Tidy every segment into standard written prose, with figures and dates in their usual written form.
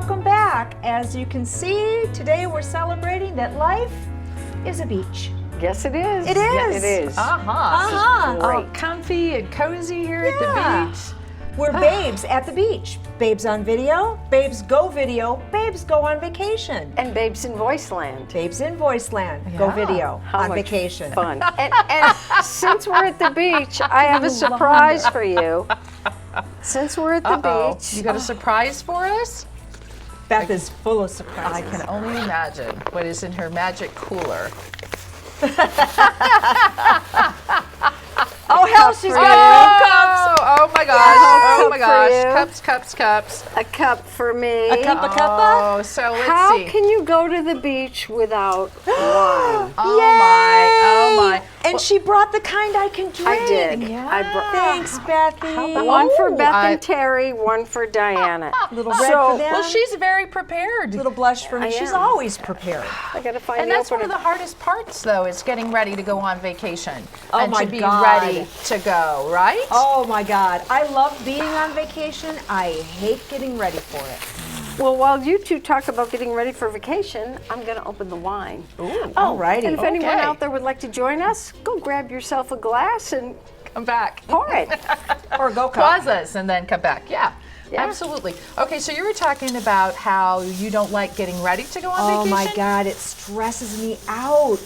welcome back. As you can see, today we're celebrating that life is a beach. Yes, it is. It is. Yes, it is. Oh, comfy and cozy here at the beach. We're babes at the beach. Babes on video, babes go video, babes go on vacation. And babes in Voiceland. Babes in Voiceland, go video on much vacation. Fun. And since we're at the beach, I have a surprise for you. Since we're at the beach. You got a surprise for us? Beth is full of surprises. I can only imagine what is in her magic cooler. Oh hell, she's got milk cups. Oh my gosh. Yeah, Oh my cup for you. gosh. Cups. A cup for me. A cup of cuppa? Oh, so let's How see. can you go to the beach without wine? Oh my. Oh my. And she brought the kind I can drink. I did. Yeah. I brought Thanks, Bethy. one for Beth I- and Terry, one for Diana. Little red for So- them. Well, she's very prepared. Little blush for me. I She's am. always prepared. I gotta find And the that's one opener. of the hardest parts, though, is getting ready to go on vacation. Oh and my to be God. ready to go, right? Oh my God. I love being on vacation. I hate getting ready for it. Well, while you two talk about getting ready for vacation, I'm gonna open the wine. Ooh, alrighty. And if anyone Okay. out there would like to join us, go grab yourself a glass and Come back. pour it. Or go Pause us and then come back. Yeah. Yeah. Absolutely. Okay, so you were talking about how you don't like getting ready to go on Oh vacation. my God, it stresses me out.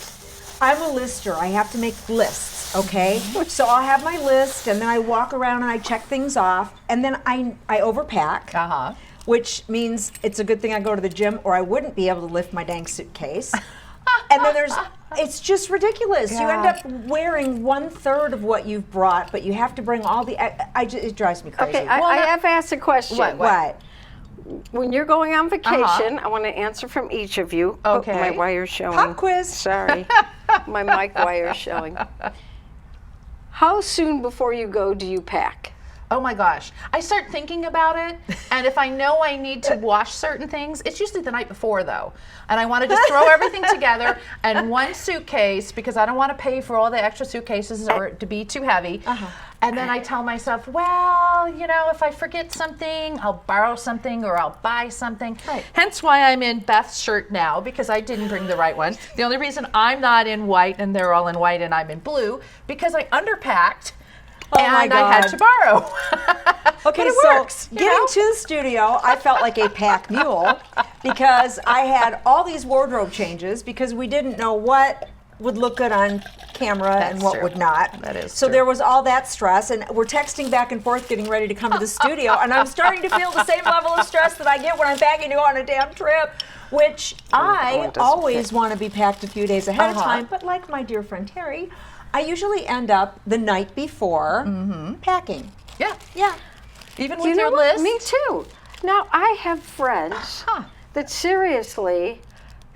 I'm a lister. I have to make lists, okay? So I'll have my list and then I walk around and I check things off and then I overpack. Uh-huh. Which means it's a good thing I go to the gym or I wouldn't be able to lift my dang suitcase. And then it's just ridiculous. You end Yeah. up wearing 1/3 of what you've brought, but you have to bring all the, it drives me crazy. Okay, I have asked a question. What? When you're going on vacation, I want to answer from each of you. Okay. Oh, my wire's showing. Pop quiz. Sorry. My mic wire's showing. How soon before you go do you pack? Oh my gosh. I start thinking about it, and if I know I need to wash certain things, it's usually the night before though. And I want to just throw everything together in one suitcase because I don't want to pay for all the extra suitcases or it to be too heavy. And then I tell myself, well, you know, if I forget something, I'll borrow something or I'll buy something. Right. Hence why I'm in Beth's shirt now because I didn't bring the right one. The only reason I'm not in white and they're all in white and I'm in blue because I underpacked. Oh and my I had God. to borrow. Okay, But it so works, you getting know? to the studio, I felt like a pack mule because I had all these wardrobe changes because we didn't know what would look good on camera and That's what true. would not. That is so true. there was all that stress, and we're texting back and forth getting ready to come to the studio, and I'm starting to feel the same level of stress that I get when I'm packing to go on a damn trip, which I doesn't always want to be packed a few days ahead of Uh-huh. time, but like my dear friend Terry, I usually end up the night before packing. Yeah. Yeah. Even You with know your what? list? Me too. Now, I have friends that seriously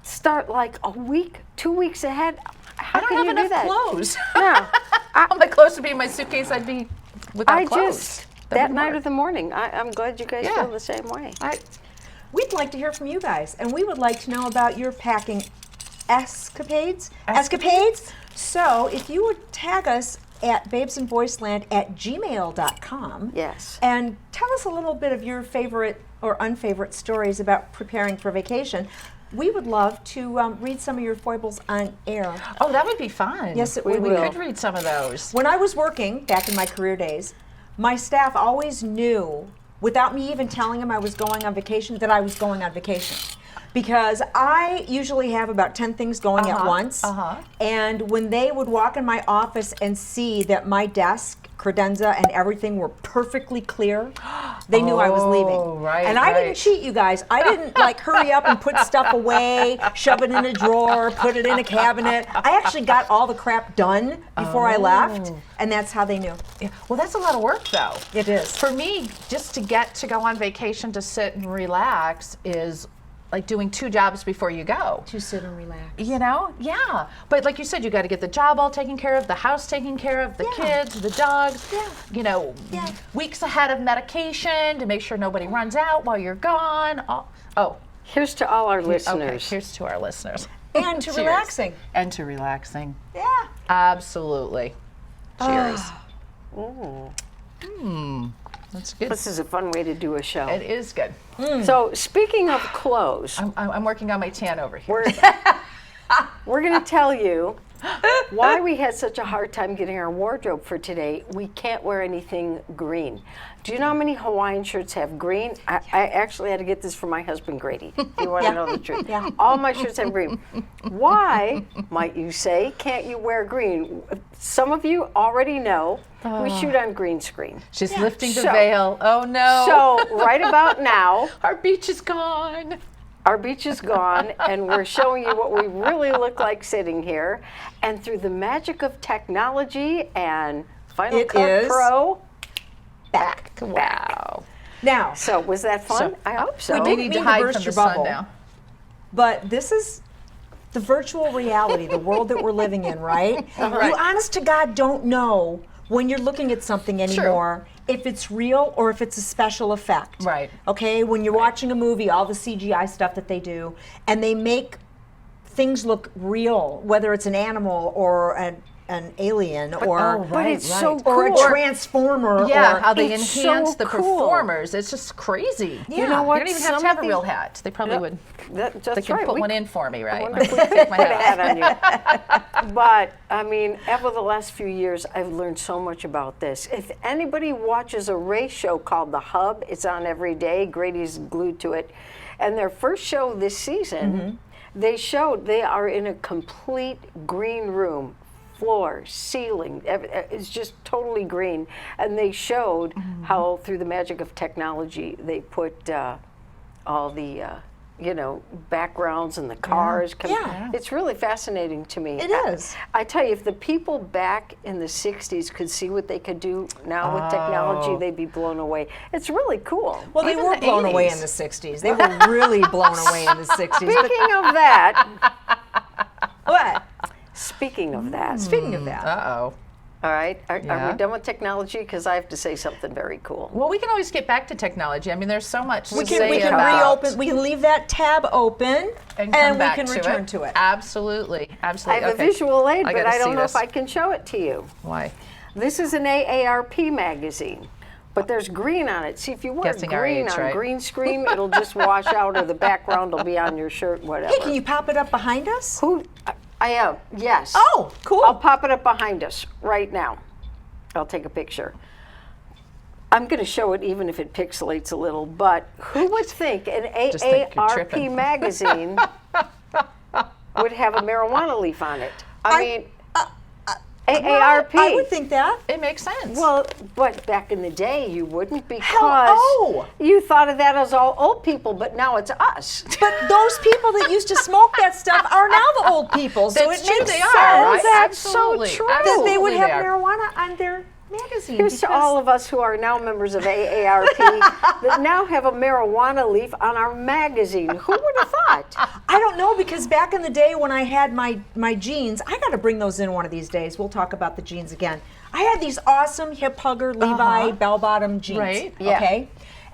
start like a week, 2 weeks ahead. How I don't can have you enough do that? clothes. No. All my clothes would be in my suitcase. I'd be without I clothes. just, That'd that be night hard. or the morning, I'm glad you guys Yeah. feel the same way. We'd like to hear from you guys, and we would like to know about your packing escapades. Escapades? So if you would tag us at babesandvoiceland@gmail.com. Yes. And tell us a little bit of your favorite or unfavorite stories about preparing for vacation. We would love to read some of your foibles on air. Oh, that would be fun. Yes, it we would. could read some of those. When I was working back in my career days, my staff always knew, without me even telling them I was going on vacation, that I was going on vacation. Because I usually have about 10 things going at once. And when they would walk in my office and see that my desk, credenza, and everything were perfectly clear, they knew I was leaving. Right, and I didn't right. cheat, you guys. I didn't like hurry up and put stuff away, shove it in a drawer, put it in a cabinet. I actually got all the crap done before I left, and that's how they knew. Yeah. Well, that's a lot of work, though. It is. For me, just to get to go on vacation to sit and relax is like doing 2 jobs before you go. To sit and relax. You know? Yeah. But like you said, you got to get the job all taken care of, the house taken care of, the kids, the dogs. Yeah. You know, weeks ahead of medication to make sure nobody runs out while you're gone. Here's to all our Okay, listeners. here's to our listeners. And to Cheers. relaxing. And to relaxing. Yeah. Absolutely. Cheers. That's good. This is a fun way to do a show. It is good. So speaking of clothes, I'm working on my tan over here. we're going to tell you why we had such a hard time getting our wardrobe for today. We can't wear anything green. Do you know how many Hawaiian shirts have green? I actually had to get this from my husband, Grady, if you want to know the truth. All my shirts have green. Why, might you say, can't you wear green? Some of you already know we shoot on green screen. She's lifting the veil. Oh, no. So right about now, Our beach is gone. our beach is gone, and we're showing you what we really look like sitting here. And through the magic of technology and Final Cut Pro, back. Wow. Now, So was that fun? I hope so. we We didn't need mean to to hide burst from your the sun bubble. now. but this is the virtual reality, the world that we're living in, right? You honest to God don't know when you're looking at something anymore if it's real or if it's a special effect. Right. Okay, when you're watching a movie, all the CGI stuff that they do, and they make things look real, whether it's an animal or an alien or But it's so or a cool. transformer. Yeah, or, how they It's enhance so the cool. performers. It's just crazy. You know what? You don't even have Some to have of a real these- hat. They probably would. That's They can right. put We one in for me, right? wonder if we could Take my put a hat off. hat on you. But I mean, over the last few years, I've learned so much about this. If anybody watches a race show called The Hub, it's on every day. Grady's glued to it. And their first show this season, they showed they are in a complete green room. Floor, ceiling, it's just totally green. And they showed how through the magic of technology, they put all the, backgrounds and the cars. Yeah. It's really fascinating to me. It is. I tell you, if the people back in the 60s could see what they could do now with technology, they'd be blown away. It's really cool. Well, they Even were the blown away 80s. in the 60s. They were really blown away in the 60s. Speaking of that, But speaking of that, speaking of that, Uh-oh. all right, are Yeah. we done with technology? Because I have to say something very cool. Well, we can always get back to technology. I mean, there's so much we to can say about reopen. We can leave that tab open, and come back we can to return it. to it. Absolutely, I absolutely. have a visual aid, but gotta I don't see know this. if I can show it to you. Why? This is an AARP magazine, but there's green on it. See, if you wear Guessing our green age, on right? green screen, it'll just wash out, or the background will be on your shirt, whatever. Hey, can you pop it up behind us? Who? I am. Yes. Oh, cool. I'll pop it up behind us right now. I'll take a picture. I'm going to show it even if it pixelates a little, but who would think an Just think you're AARP tripping. magazine would have a marijuana leaf on it? I mean, AARP. I would think that. It makes sense. Well, but back in the day, you wouldn't, because oh. you thought of that as all old people, but now it's us. But those people that used to smoke that stuff are now the old people, so That's it true, makes they sense are, right? That's so Absolutely. true. that they would Absolutely have they are. marijuana on their magazine. Here's to because- all of us who are now members of AARP that now have a marijuana leaf on our magazine. Who would have thought? I don't know, because back in the day when I had my jeans, I got to bring those in one of these days. We'll talk about the jeans again. I had these awesome hip hugger Levi bell-bottom jeans. Right. Yeah. Okay.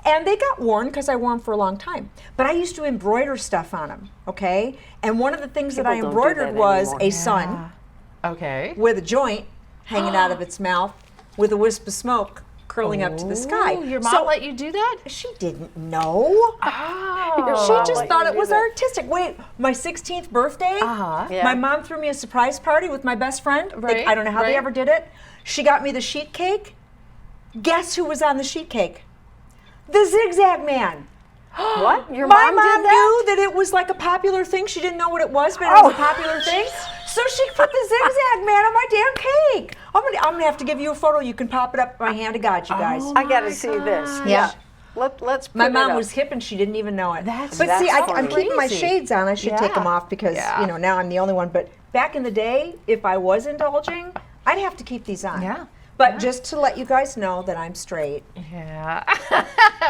And they got worn because I wore them for a long time. But I used to embroider stuff on them. Okay. And one of the things that I People don't do embroidered that was anymore. a sun okay. with a joint hanging out of its mouth with a wisp of smoke curling up to the sky. Ooh, your mom So- let you do that? She didn't know. Oh. She I'll just let thought you it do was that. artistic. Wait, my 16th birthday, Yeah. my mom threw me a surprise party with my best friend. Like, Right, I don't know how they right. ever did it. She got me the sheet cake. Guess who was on the sheet cake? The Zigzag Man. What? Your My mom, mom did that? knew that it was like a popular thing. She didn't know what it was, but it was a popular thing. So she put the Zigzag Man on my damn cake. I'm gonna have to give you a photo. You can pop it up. My hand to God, you guys. Oh, I got to my see this. gosh. Yeah. Let's put My it mom up. was hip and she didn't even know it. That's- but see, that's I'm funny. keeping my Crazy. shades on. I should take Yeah. them off because Yeah. now I'm the only one. But back in the day, if I was indulging, I'd have to keep these on. Yeah. But just to let you guys know that I'm straight. Yeah.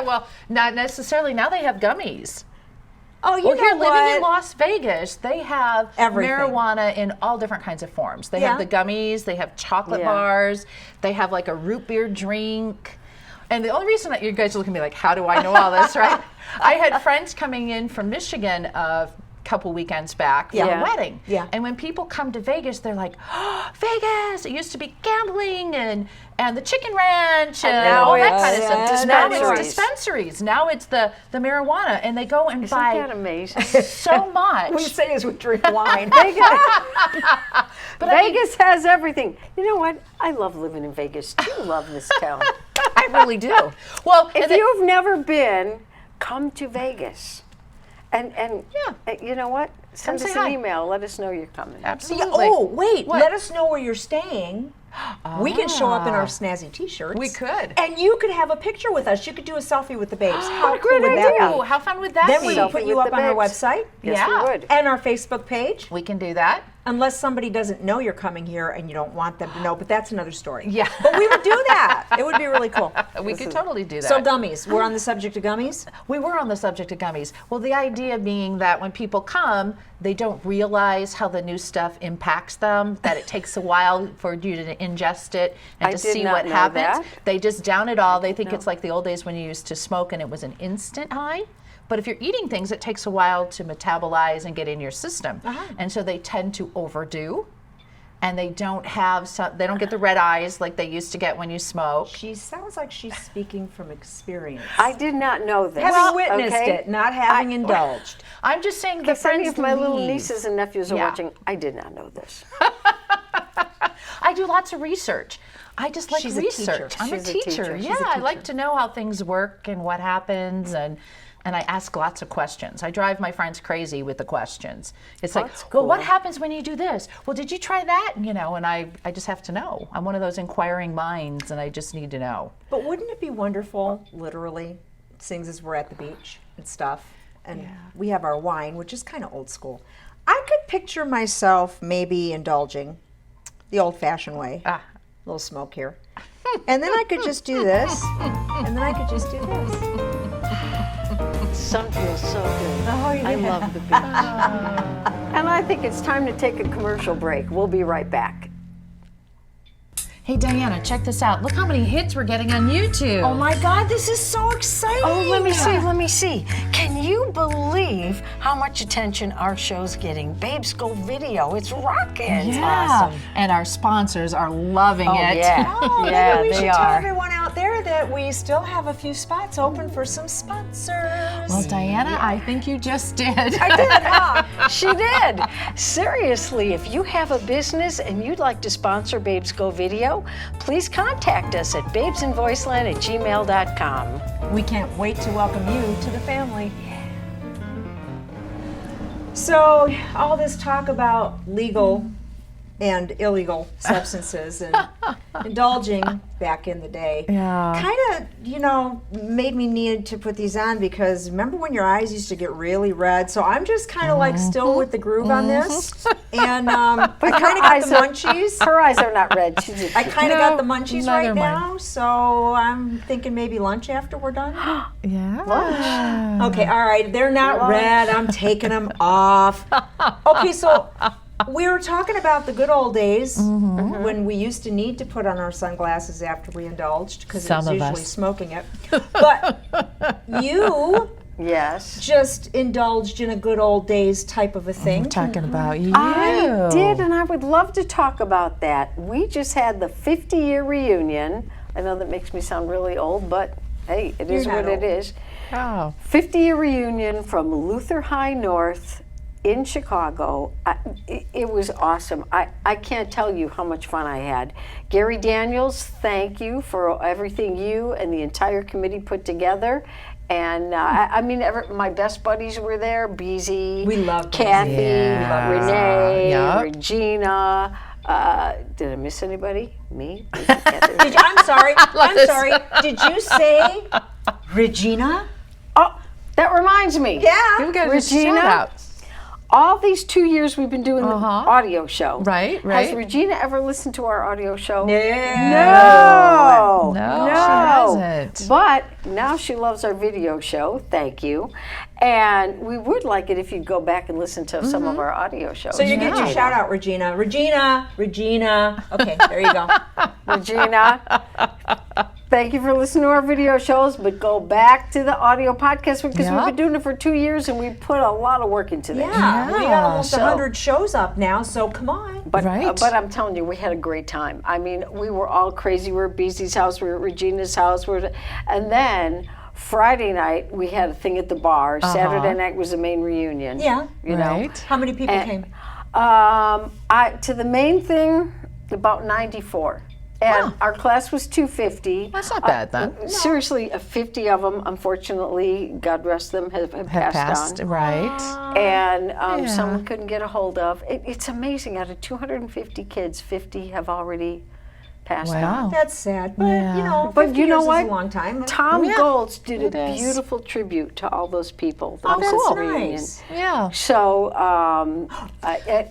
Well, not necessarily. Now they have gummies. Oh, you Well, know here what? living in Las Vegas, they have Everything. marijuana in all different kinds of forms. They Yeah. have the gummies, they have chocolate Yeah. bars, they have like a root beer drink. And the only reason that you guys are looking at me like, how do I know all this, right? I had friends coming in from Michigan couple weekends back for Yeah. a wedding. Yeah. And when people come to Vegas, they're like, oh, Vegas, it used to be gambling and the chicken ranch and now all that it's kind of stuff. dispensaries. Now it's dispensaries. Now it's the marijuana, and they go and Isn't buy that amazing? so much. We say as we drink wine. Vegas has everything. You know what? I love living in Vegas. Do love this town. I really do. Well, If and they- you've never been, come to Vegas. And you know what? Send Come us say an hi. email. Let us know you're coming. absolutely. Oh, wait. What? Let us know where you're staying. We can show up in our snazzy T-shirts. We could. And you could have a picture with us. You could do a selfie with the babes. How What a great cool would that idea. Ooh, be? how fun would that Then be? we will Selfie put you with up the on our babes. website Yes, Yeah. we would. and our Facebook page. We can do that. Unless somebody doesn't know you're coming here and you don't want them to know, but that's another story. Yeah. But we would do that. It would be really cool. We could totally do that. So gummies. We're on the subject of gummies. We were on the subject of gummies. Well, the idea being that when people come, they don't realize how the new stuff impacts them, that it takes a while for you to ingest it and I to did see not what know happens. that. They just down it all. They think it's like the old days when you used to smoke and it was an instant high. But if you're eating things, it takes a while to metabolize and get in your system. And so they tend to overdo. And they don't get the red eyes like they used to get when you smoke. She sounds like she's speaking from experience. I did not know this. Having witnessed okay? it, not having indulged. I'm just saying the If any friends of my little leave. nieces and nephews are Yeah. watching, I did not know this. I do lots of research. I just like She's a teacher. research. I'm She's a a teacher. teacher. Yeah, She's a I like to know how things work and what happens, and I ask lots of questions. I drive my friends crazy with the questions. It's like, That's well, what cool. happens when you do this? Well, did you try that? You know, and I just have to know. I'm one of those inquiring minds, and I just need to know. But wouldn't it be wonderful, literally, seeing as we're at the beach and stuff, and we have our wine, which is kind of old school. I could picture myself maybe indulging the old-fashioned way. A little smoke here. And then I could just do this, and then I could just do this. Sun feels so good. Oh, yeah. I love the beach. And I think it's time to take a commercial break. We'll be right back. Hey, Diana, check this out. Look how many hits we're getting on YouTube. Oh my God, this is so exciting! Oh, let me see. Can you believe how much attention our show's getting? Babes Go Video, it's rocking. Yeah. And our sponsors are loving it. Yeah. Oh, Yeah, maybe we they should tell are. everyone out there that we still have a few spots open for some sponsors. Well, Diana, I think you just did. I did, huh? She did. Seriously, if you have a business and you'd like to sponsor Babes Go Video, please contact us at babesandvoiceland@gmail.com. We can't wait to welcome you to the family. So, all this talk about legal and illegal substances and indulging back in the day kind of, made me need to put these on because remember when your eyes used to get really red? So I'm just kind of like still with the groove on this. And I kind of got the munchies. Her eyes are not red. She's just I kind of got the No, munchies neither right am I. now, so I'm thinking maybe lunch after we're done. Yeah. Okay, all right, they're not red. I'm taking them off. Okay, so we were talking about the good old days when we used to need to put on our sunglasses after we indulged because it was Some of usually us. smoking it. But you Yes. just indulged in a good old days type of a thing. We're talking about you. I did, and I would love to talk about that. We just had the 50-year reunion. I know that makes me sound really old, but hey, it is You're not what it old. is. Oh. 50-year reunion from Luther High North in Chicago. It was awesome. I can't tell you how much fun I had. Gary Daniels, thank you for everything you and the entire committee put together. And my best buddies were there. Beezy, We love Beezy. Kathy, Yeah. Renee, Yep. Regina. Did I miss anybody? Me? I'm sorry. I'm this. sorry. Did you say Regina? Oh, that reminds me. Yeah. You guys Regina, shout out. all these 2 years we've been doing the audio show. Right, Has right. Regina ever listened to our audio show? No. No, she hasn't. But now she loves our video show. Thank you. And we would like it if you'd go back and listen to some of our audio shows. So you get your shout out, Regina. Regina. Okay, there you go. Regina, thank you for listening to our video shows, but go back to the audio podcast because we've been doing it for 2 years and we put a lot of work into this. Yeah, we got almost 100 shows up now, so come on. But I'm telling you, we had a great time. I mean, we were all crazy. We were at Beezy's house, we were at Regina's house, and then Friday night we had a thing at the bar. Saturday night was the main reunion. Yeah, you know. How many people came? To the main thing, about 94. And our class was 250. That's not bad then. Seriously, 50 of them, unfortunately, God rest them, have passed on. Right. And some couldn't get a hold of. It's amazing. Out of 250 kids, 50 have already passed on. That's sad, but you know, 50 but you know years what? is a long time. Tom Golds did a beautiful tribute to all those people. Oh, that's cool. nice. Yeah. So,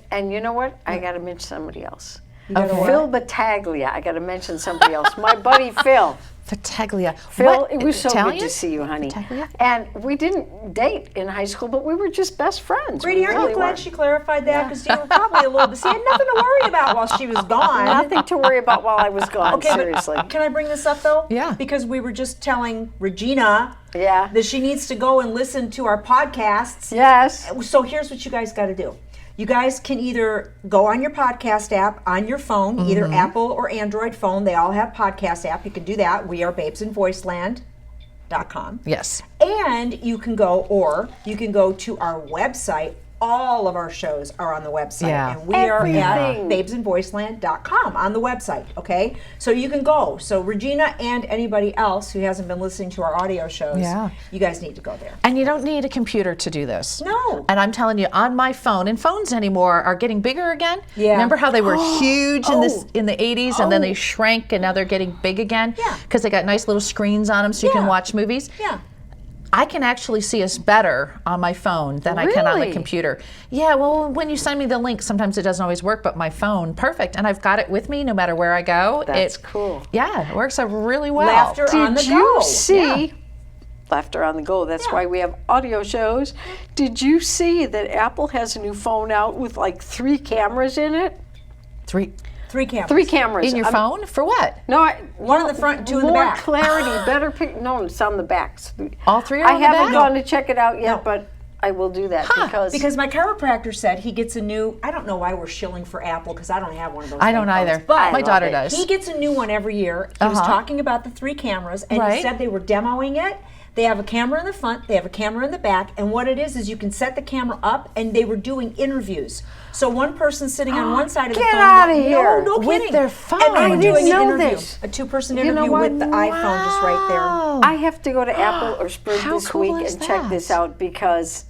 and you know what? I got to mention somebody else. Okay. Phil Battaglia. I got to mention somebody else. My buddy Phil. Battaglia. Phil, it was so Italian? good to see you, honey. Battaglia? And we didn't date in high school, but we were just best friends. Brady, aren't you glad she clarified that? Because you were probably a little bit. She had nothing to worry about while she was gone. Nothing to worry about while I was gone, Okay, seriously. but can I bring this up though? Yeah. Because we were just telling Regina Yeah. that she needs to go and listen to our podcasts. Yes. So here's what you guys got to do. You guys can either go on your podcast app on your phone, either Apple or Android phone. They all have podcast app. You can do that. We are babesinvoiceland.com. Yes. And you can go to our website. All of our shows are on the website. Yeah. And we are at Everything. babesinvoiceland.com on the website, okay? So you can go. So Regina and anybody else who hasn't been listening to our audio shows, you guys need to go there. And you don't need a computer to do this. No. And I'm telling you, on my phone, and phones anymore are getting bigger again. Yeah. Remember how they were huge in the 80s and then they shrank and now they're getting big again? Yeah. Because they got nice little screens on them so you can watch movies. Yeah. I can actually see us better on my phone than I can on the Really? computer. Yeah, well, when you send me the link, sometimes it doesn't always work, but my phone, perfect. And I've got it with me no matter where I go. That's cool. Yeah, it works out really well. Laughter on the Did go. you see Laughter on the Go? That's why we have audio shows. Did you see that Apple has a new phone out with like 3 cameras in it? Three 3 cameras. 3 cameras. in your phone? For what? No, One in the front and 2 in the back. More clarity, better pic. No, it's on the backs. All 3 are I on the haven't back? gone to check it out yet, but I will do that Because my chiropractor said he gets a new, I don't know why we're shilling for Apple because I don't have one of those. I don't things, either. But My daughter it. does. he gets a new one every year. He was talking about the 3 cameras and he Right. said they were demoing it. They have a camera in the front, they have a camera in the back, and what it is you can set the camera up and they were doing interviews. So one person sitting on one side of the Get phone. outta here. No With kidding. their phone. And they I were didn't doing an know interview. this. A 2-person You know interview what? with the iPhone just right there. I have to go to Apple or Sprint How this cool week is and check that? this out because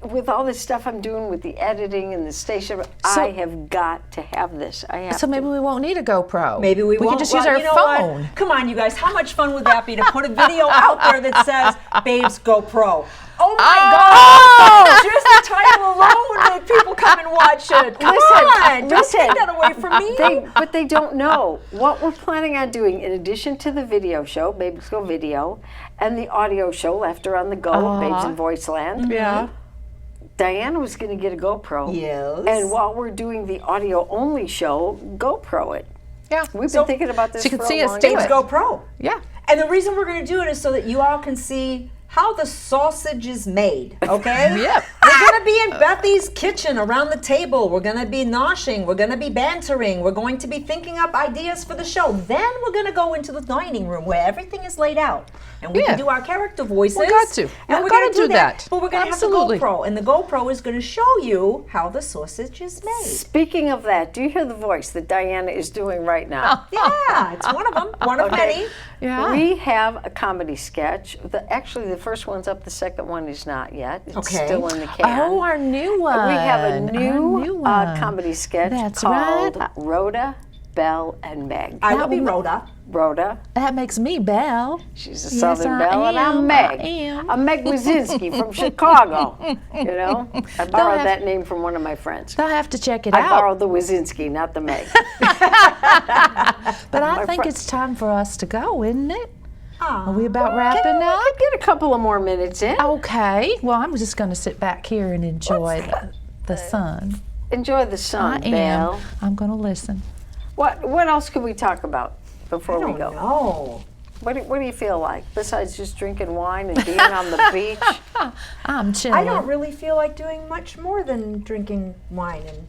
with all this stuff I'm doing with the editing and the station, I have got to have this. I have So maybe we won't need a GoPro. Maybe we won't. can just use Well, our you know phone. what? Come on, you guys. How much fun would that be to put a video out there that says "Babes Go Pro"? Oh my God! Just the title alone would make people come and watch it. Come on, don't take that away from me. But they don't know what we're planning on doing in addition to the video show, Babes Go Video, and the audio show, Laughter on the Go, Babes in Voiceland. Yeah. Diana was going to get a GoPro. Yes. And while we're doing the audio only show, GoPro it. Yeah. We've been thinking about this so you for can see a us long do time. Babes it. Go Pro. Yeah. And the reason we're going to do it is so that you all can see how the sausage is made, okay? Yep. We're going to be in Bethy's kitchen around the table. We're going to be noshing. We're going to be bantering. We're going to be thinking up ideas for the show. Then we're going to go into the dining room where everything is laid out. And we Yeah. can do our character voices. We got to. And We we're gotta going to do that. But we're going to have the Absolutely. GoPro. And the GoPro is going to show you how the sausage is made. Speaking of that, do you hear the voice that Diana is doing right now? Yeah, it's one of them. One of many. Yeah. We have a comedy sketch. Actually, the first one's up. The second one is not yet. It's Okay. still in the can. Oh, our new one. We have a Our new one. comedy sketch That's called right. Rhoda, Belle, and Meg. I will be Rhoda. Rhoda, That makes me Belle. she's a Yes, Southern I Belle, and I'm am. Meg. I am. I'm Meg Wazinski from Chicago. You know, I borrowed have- that name from one of my friends. They'll have to check it I out. borrowed the Wazinski, not the Meg. But I think fri- it's time for us to go, isn't it? Aw. Are we about wrapping up? I'll get a couple of more minutes in. Okay. Well, I'm just going to sit back here and enjoy the sun. Enjoy the sun, I am. Belle. I'm going to listen. What else could we talk about? before I we don't go? know. What do you feel like besides just drinking wine and being on the beach? I'm chilling. I don't really feel like doing much more than drinking wine and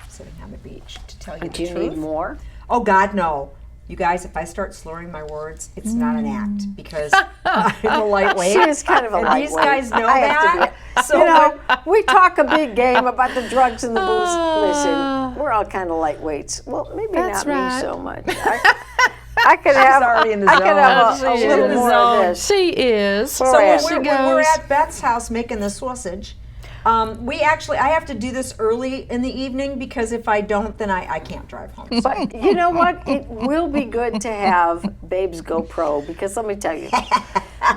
sitting on the beach, to tell you Do you the truth. need more? Oh, God, no. You guys, if I start slurring my words, it's not an act because I'm a lightweight. She is kind of a and lightweight. these guys know I have to that. be- So you know, we talk a big game about the drugs and the booze. Listen, we're all kind of lightweights. Well, maybe That's not right. me so much. I could have, already in the I could have zone. a She's little in the more zone. of this. She is. So So Yes. when we're at Beth's house making the sausage, I have to do this early in the evening because if I don't, then I can't drive home. So But you know what? It will be good to have Babe's GoPro because let me tell you,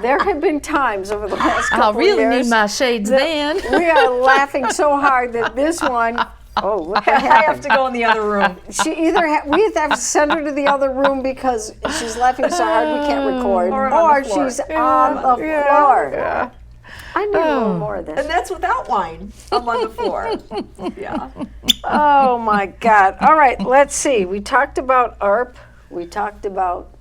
there have been times over the last couple I'll really years need my shades then. we are laughing so hard that this one, oh, look what I have happened. to go in the other room. She either we have to send her to the other room because she's laughing so hard we can't record, Or on the floor. she's on the floor. I need a little more of this. And that's without wine. I'm on the floor. Yeah. Oh my God! All right, let's see. We talked about ARP. We talked about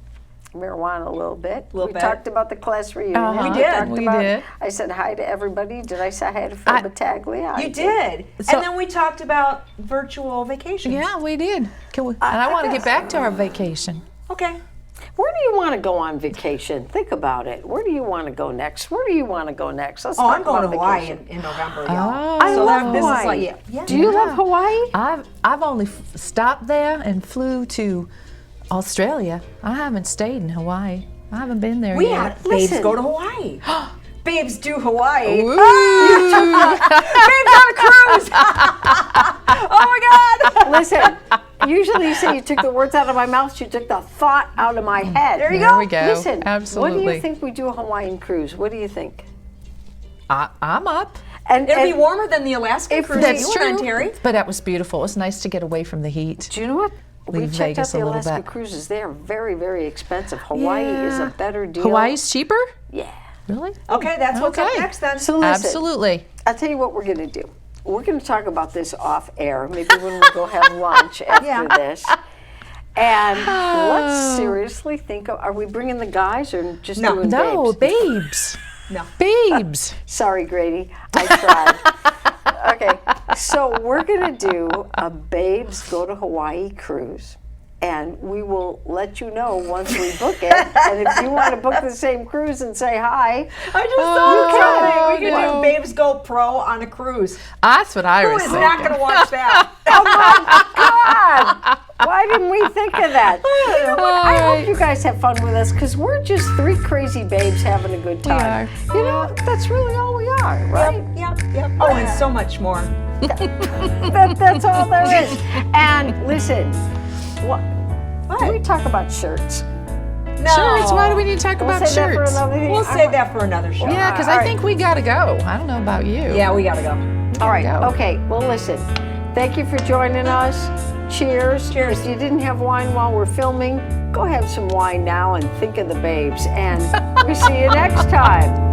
marijuana a little bit. Little we bit. talked about the class reunion. We did. talked We about- did. I said hi to everybody. Did I say hi to Phil Battaglia? I You did. So- And then we talked about virtual vacations. Yeah, we did. And I want to get back to our vacation. Okay. Where do you want to go on vacation? Think about it. Where do you want to go next? Where do you want to go next? Let's Oh, talk I'm going to about Hawaii vacation. in November, Oh. y'all. I So love that this is Hawaii. like, yeah. Do you love Hawaii? I've only stopped there and flew to Australia. I haven't stayed in Hawaii. I haven't been there We yet. had babes Listen. go to Hawaii. Babes do Hawaii. Ooh. Babes on a cruise. Oh my God. Listen, usually you say you took the words out of my mouth, you took the thought out of my head. There you There go. we go. Listen, what do Absolutely. you think we do a Hawaiian cruise? What do you think? I'm up. And, It'll be and warmer than the Alaskan If cruise that that's you went on, Terry. But that was beautiful. It was nice to get away from the heat. do you know what? We Leave checked Vegas out a the little Alaska bit. cruises. They are very, very expensive. Hawaii is a Yeah. better deal. Hawaii's cheaper? Yeah. Really? Okay, that's what's up Okay. next then. So listen, Absolutely. I'll tell you what we're going to do. We're going to talk about this off air, maybe when we go have lunch after Yeah. this. And let's seriously think of, are we bringing the guys or just No. doing No, babes? babes. No. Babes. Sorry, Grady, I tried. Okay, so we're going to do a Babes Go to Hawaii cruise. And we will let you know once we book it. And if you want to book the same cruise and say hi, I just thought of something. We could no. do Babes Go Pro on a cruise. That's what I Who was is thinking. not going to watch that? God, why didn't we think of that? You know what? I hope you guys have fun with us because we're just three crazy babes having a good time. are. You know, that's really all we are, right? Yep. Oh, and so much more. That's all there is. And listen, what? Can we talk about shirts? No. Shirts? Why do we need to talk about We'll save that for shirts? another thing. We'll save that for another show. Yeah, because All I right. think we got to go. I don't know about you. Yeah, we got to go. All right. go. Okay. Well, listen. Thank you for joining us. Cheers. Cheers. If you didn't have wine while we're filming, go have some wine now and think of the babes. And we see you next time.